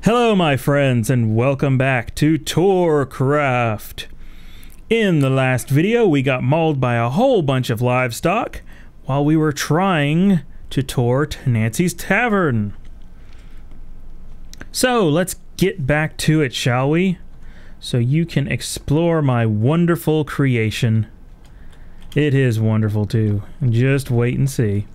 Hello my friends and welcome back to Tourcraft. In the last video we got mauled by a whole bunch of livestock while we were trying to tour Nancy's Tavern. So let's get back to it, shall we? So you can explore my wonderful creation. It is wonderful too. Just wait and see.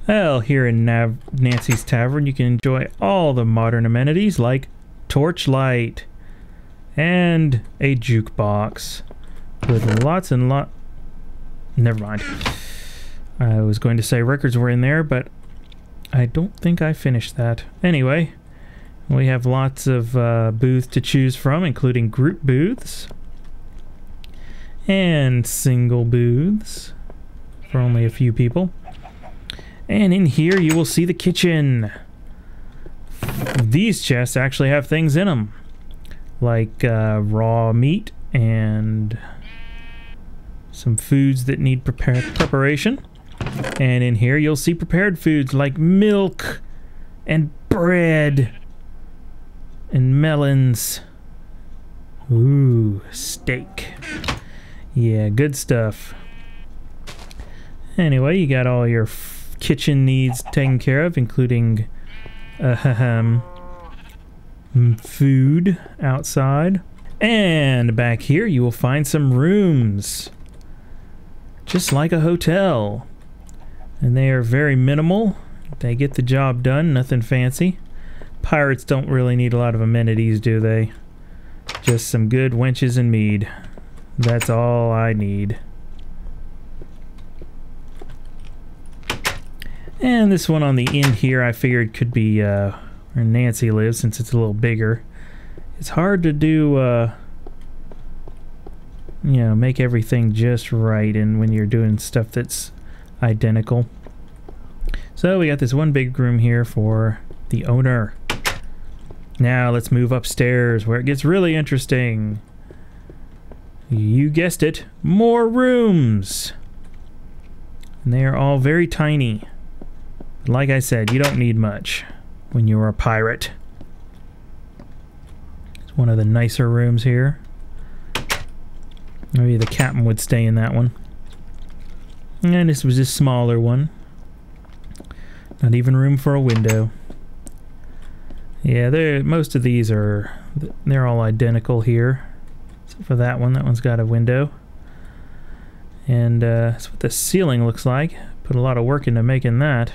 Well, here in Nancy's Tavern, you can enjoy all the modern amenities like torchlight and a jukebox with lots and never mind. I was going to say records were in there, but I don't think I finished that. Anyway, we have lots of booths to choose from, including group booths and single booths for only a few people. And in here you will see the kitchen. These chests actually have things in them, like raw meat and some foods that need preparation. And in here you'll see prepared foods like milk and bread and melons. Ooh, steak. Yeah, good stuff. Anyway, you got all your kitchen needs taken care of, including food outside. And back here you will find some rooms, just like a hotel. And they are very minimal. They get the job done, nothing fancy. Pirates don't really need a lot of amenities, do they? Just some good wenches and mead. That's all I need. And this one on the end here I figured could be where Nancy lives, since it's a little bigger. It's hard to do, you know, make everything just right and when you're doing stuff that's identical. So we got this one big room here for the owner. Now let's move upstairs where it gets really interesting. You guessed it, more rooms. And they are all very tiny. Like I said, you don't need much when you're a pirate. It's one of the nicer rooms here. Maybe the captain would stay in that one. And this was a smaller one. Not even room for a window. Yeah, most of these they're all identical here. Except for that one. That one's got a window. And that's what the ceiling looks like. Put a lot of work into making that.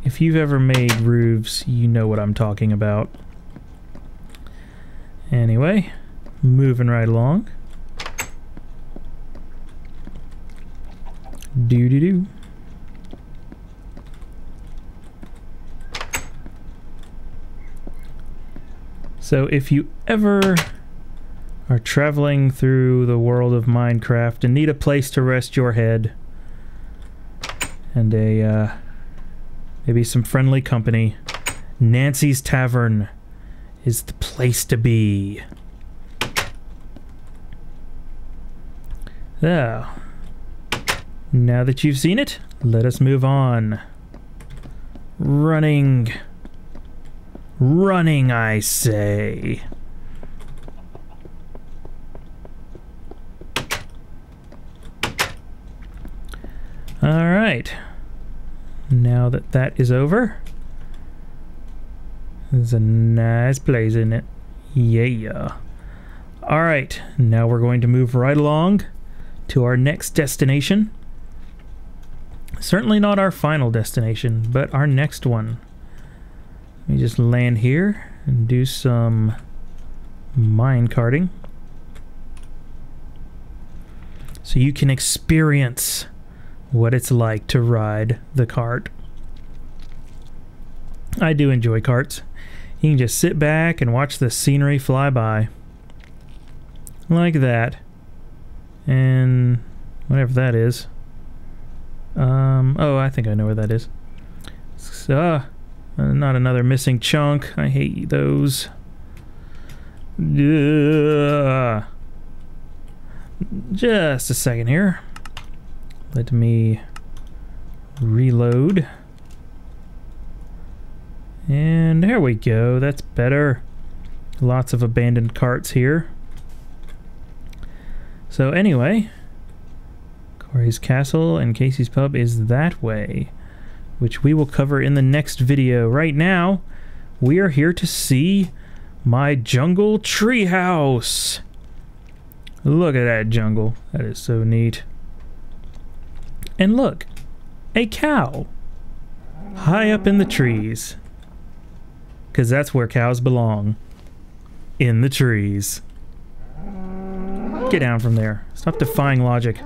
If you've ever made roofs, you know what I'm talking about. Anyway, moving right along. Doo-doo-doo. So if you ever are traveling through the world of Minecraft and need a place to rest your head and maybe some friendly company, Nancy's Tavern is the place to be. So, now that you've seen it, let us move on. Running. Running, I say. Alright. Now that that is over, it's a nice place, isn't it? Yeah. Alright, now we're going to move right along to our next destination. Certainly not our final destination, but our next one. Let me just land here and do some mine carting. So you can experience what it's like to ride the cart. I do enjoy carts. You can just sit back and watch the scenery fly by. Like that. And whatever that is. Oh, I think I know where that is. So, not another missing chunk. I hate those. Just a second here. Let me reload. And there we go. That's better. Lots of abandoned carts here. So anyway, Corey's Castle and Casey's Pub is that way, which we will cover in the next video. Right now, we are here to see my jungle treehouse. Look at that jungle. That is so neat. And look, a cow. High up in the trees. Because that's where cows belong. In the trees. Get down from there. Stop defying logic.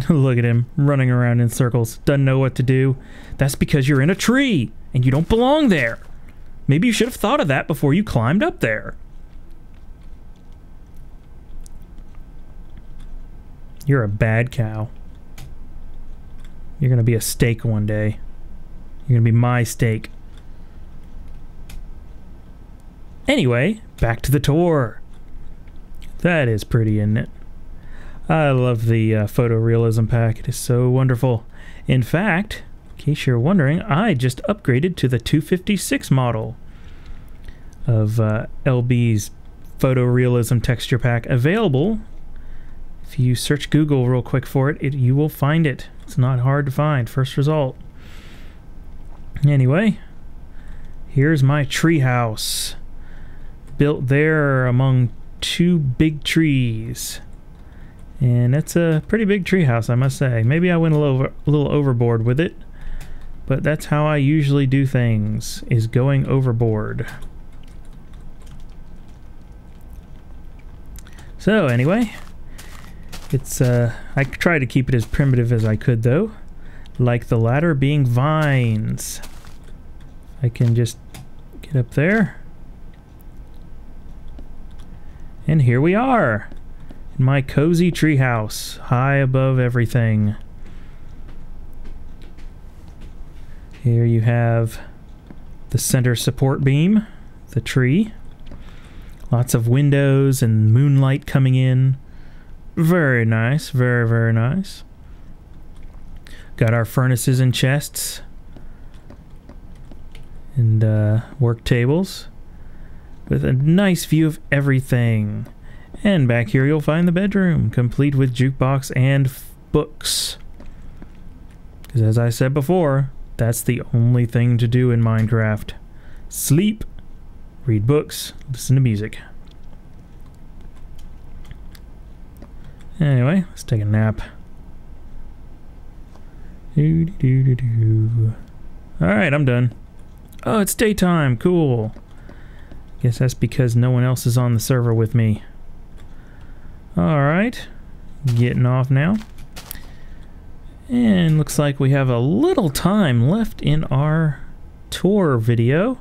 Look at him running around in circles. Doesn't know what to do. That's because you're in a tree and you don't belong there. Maybe you should have thought of that before you climbed up there. You're a bad cow. You're gonna be a steak one day. You're gonna be my steak. Anyway, back to the tour. That is pretty, isn't it? I love the photorealism pack. It is so wonderful. In fact, in case you're wondering, I just upgraded to the 256 model of LB's photorealism texture pack. Available. If you search Google real quick for it, you will find it. It's not hard to find. First result. Anyway, here's my treehouse. Built there among two big trees. And it's a pretty big treehouse, I must say. Maybe I went a little overboard with it, but that's how I usually do things, is going overboard. So anyway, it's I tried to keep it as primitive as I could though, like the ladder being vines. I can just get up there. And here we are. My cozy treehouse, high above everything. Here you have the center support beam, the tree. Lots of windows and moonlight coming in. Very nice, very, very nice. Got our furnaces and chests. And work tables. With a nice view of everything. And back here you'll find the bedroom, complete with jukebox and books. Because as I said before, that's the only thing to do in Minecraft. Sleep, read books, listen to music. Anyway, let's take a nap. Alright, I'm done. Oh, it's daytime, cool. Guess that's because no one else is on the server with me. Alright, getting off now. And looks like we have a little time left in our tour video.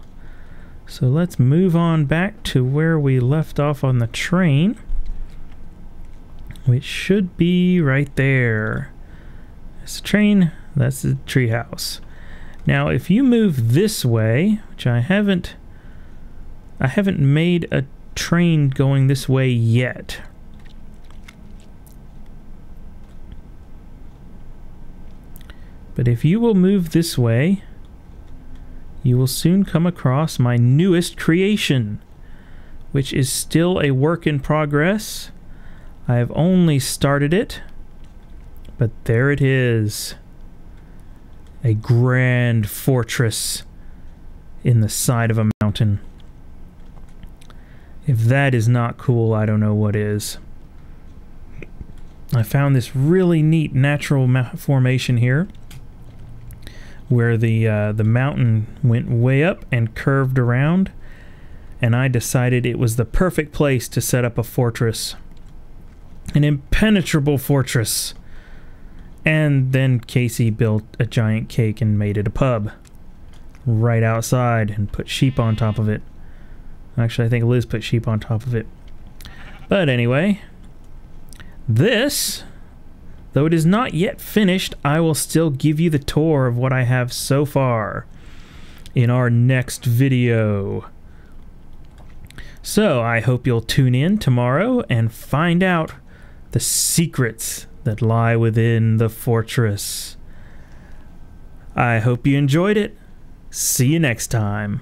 So let's move on back to where we left off on the train, which should be right there. That's the train, that's the treehouse. Now if you move this way, which I haven't made a train going this way yet. But if you will move this way, you will soon come across my newest creation, which is still a work in progress. I have only started it, but there it is. A grand fortress in the side of a mountain. If that is not cool, I don't know what is. I found this really neat natural formation here, where the mountain went way up and curved around, and I decided it was the perfect place to set up a fortress. An impenetrable fortress. And then Casey built a giant cake and made it a pub. Right outside, and put sheep on top of it. Actually, I think Liz put sheep on top of it. But anyway, this, though it is not yet finished, I will still give you the tour of what I have so far in our next video. So I hope you'll tune in tomorrow and find out the secrets that lie within the fortress. I hope you enjoyed it. See you next time.